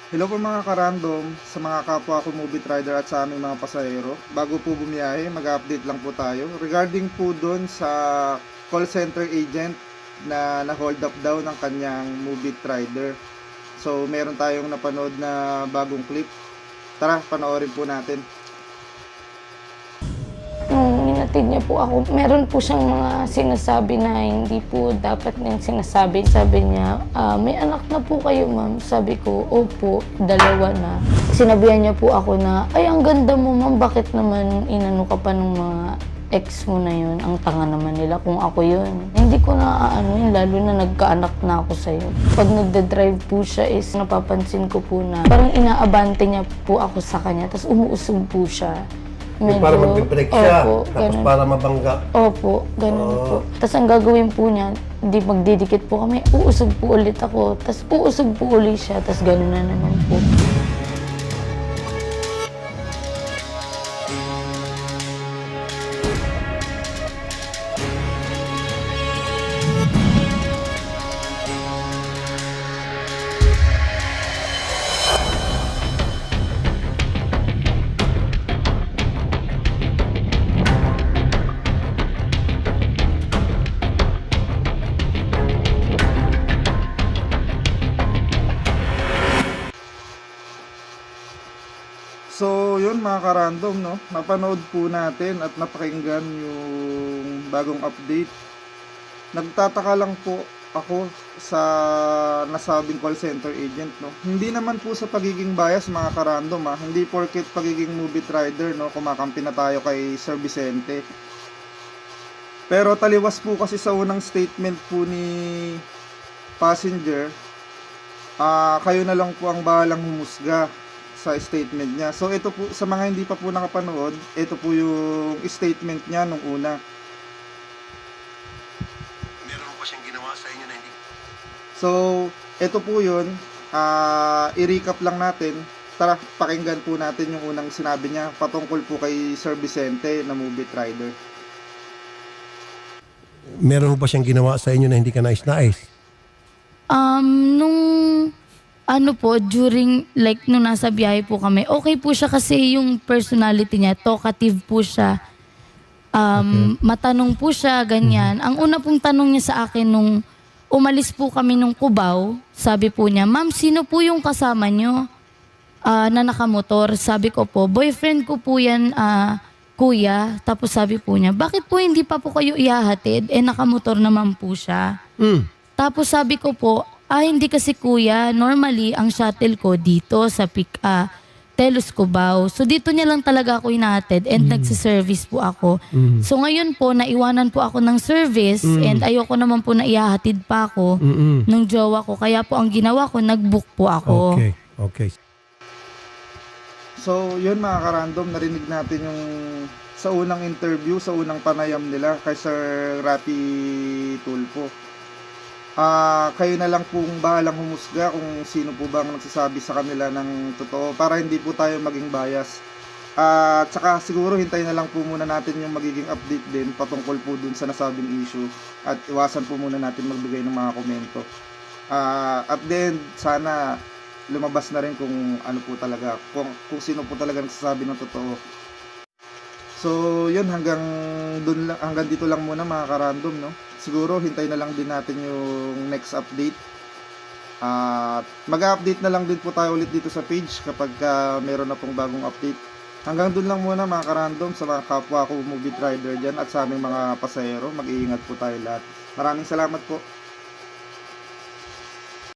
Hello po mga karandom, sa mga kapwa ko movie rider at sa aming mga pasahero. Bago po bumiyahe, mag-update lang po tayo. Regarding po doon sa call center agent na na-hold up daw ng kanyang movie rider. So meron tayong napanood na bagong clip. Tara, panoorin po natin. Nung hinatid niya po ako, meron po siyang mga sinasabi na hindi po dapat niyang sinasabi. Sabi niya, may anak na po kayo ma'am. Sabi ko, opo, 2 na. Sinabihan niya po ako na, ay ang ganda mo ma'am, bakit naman inano ka pa ng mga ex mo na yun? Ang tanga naman nila kung ako yun. Hindi ko na yun, lalo na nagkaanak na ako sa'yo. Pag nagda-drive po siya is napapansin ko po na parang inaabante niya po ako sa kanya, tapos umuusog po siya. Yung para magbe-break siya, opo, tapos ganun. para mabangga. Opo, ganun po. Tapos ang gagawin po niya, di magdidikit po kami, uusog po ulit ako, tapos uusog po ulit siya, tapos ganun na naman po. So yun mga karandom, no? Napanood po natin at napakinggan yung bagong update. Nagtataka lang po ako sa nasabing call center agent, no? Hindi naman po sa pagiging bias mga karandom, ha? Hindi porket pagiging movie rider, no? Kumakampi na tayo kay Sir Vicente. Pero taliwas po kasi sa unang statement po ni passenger, kayo na lang po ang bahalang humusga sa statement niya. So ito po, sa mga hindi pa po nakapanood, ito po yung statement niya nung una. Meron pa siyang ginawa sa inyo na hindi. So ito po yun, i-recap lang natin. Tara, pakinggan po natin yung unang sinabi niya patungkol po kay Sir Vicente na movie rider. Meron pa siyang ginawa sa inyo na hindi ka nais-nais. Nung during, like, nung nasa biyahe po kami, okay po siya kasi yung personality niya, talkative po siya. Matanong po siya, ganyan. Ang una pong tanong niya sa akin nung umalis po kami nung Cubao, sabi po niya, ma'am, sino po yung kasama niyo na nakamotor? Sabi ko po, boyfriend ko po yan, kuya. Tapos sabi po niya, bakit po hindi pa po kayo ihahatid? Nakamotor naman po siya. Tapos sabi ko po, hindi kasi kuya, normally ang shuttle ko dito sa Telos Cubao. So dito niya lang talaga ako inahatid and nagsiservice po ako. So ngayon po, naiwanan po ako ng service and ayoko naman po na ihahatid pa ako ng jowa ko. Kaya po ang ginawa ko, nag-book po ako. Okay. So yun mga karandom, narinig natin yung sa unang interview, sa unang panayam nila kay Sir Rapi Tulfo. Kayo na lang pong bahalang humusga kung sino po bang nagsasabi sa kanila ng totoo para hindi po tayo maging bias. At saka siguro hintayin na lang po muna natin yung magiging update din patungkol po dun sa nasabing issue at iwasan po muna natin magbigay ng mga komento. At then sana lumabas na rin kung ano po talaga, kung sino po talaga nagsasabi ng totoo. So yun, hanggang dito lang muna mga karandom, no? Siguro hintay na lang din natin yung next update. Mag-update na lang din po tayo ulit dito sa page kapag meron na pong bagong update. Hanggang dun lang muna mga karandom, sa mga kapwa ko movie rider dyan at sa aming mga pasahero. Mag-iingat po tayo lahat. Maraming salamat po.